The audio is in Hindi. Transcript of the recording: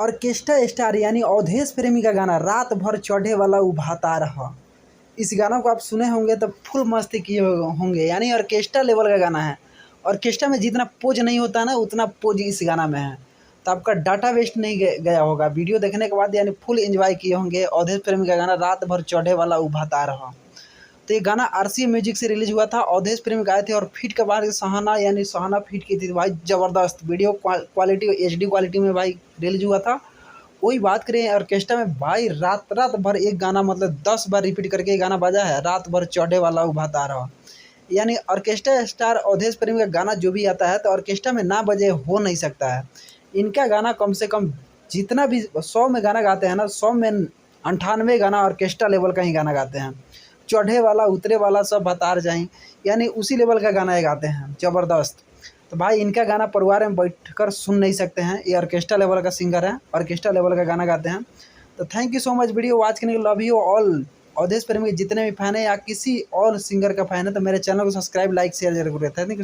ऑर्केस्ट्रा स्टार यानी अवधेश प्रेमी का गाना रात भर चढ़े वाला उभाता रहा। इस गाना को आप सुने होंगे तो फुल मस्ती किए होंगे, यानी ऑर्केस्ट्रा लेवल का गाना है। ऑर्केस्ट्रा में जितना पोज नहीं होता ना उतना पोज इस गाना में है, तो आपका डाटा वेस्ट नहीं गया होगा। वीडियो देखने के बाद यानी फुल एंजॉय किए होंगे। अवधेश प्रेमी का गाना रात भर चढ़े वाला उभाता रहा। तो ये गाना आरसी म्यूजिक से रिलीज हुआ था। अवधेश प्रेमी गाए थे और फीट के बाद सहाना यानी सहाना फीट की थी। भाई ज़बरदस्त वीडियो क्वालिटी HD क्वालिटी में भाई रिलीज हुआ था। वही बात करें ऑर्केस्ट्रा में, भाई रात भर एक गाना मतलब 10 बार रिपीट करके गाना बजा है, रात भर चढ़े वाला उभाता रहा। यानी ऑर्केस्ट्रा स्टार अवधेश प्रेमी का गाना जो भी आता है तो ऑर्केस्ट्रा में ना बजे हो नहीं सकता है। इनका गाना कम से कम जितना भी 100 में गाना गाते हैं ना, 100 में 98 गाना ऑर्केस्ट्रा लेवल का ही गाना गाते हैं। चढ़े वाला उतरे वाला सब बता जाएं, यानी उसी लेवल का गाना ये गाते हैं, ज़बरदस्त। तो भाई इनका गाना परिवार में बैठकर सुन नहीं सकते हैं। ये ऑर्केस्ट्रा लेवल का सिंगर है, ऑर्केस्ट्रा लेवल का गाना गाते हैं। तो thank you so much video watch करने के लिए। Love you all. अवधेश प्रेमी के जितने भी फैन है या किसी और सिंगर का फैन है तो मेरे चैनल को सब्सक्राइब लाइक शेयर जरूर करें। Thank you.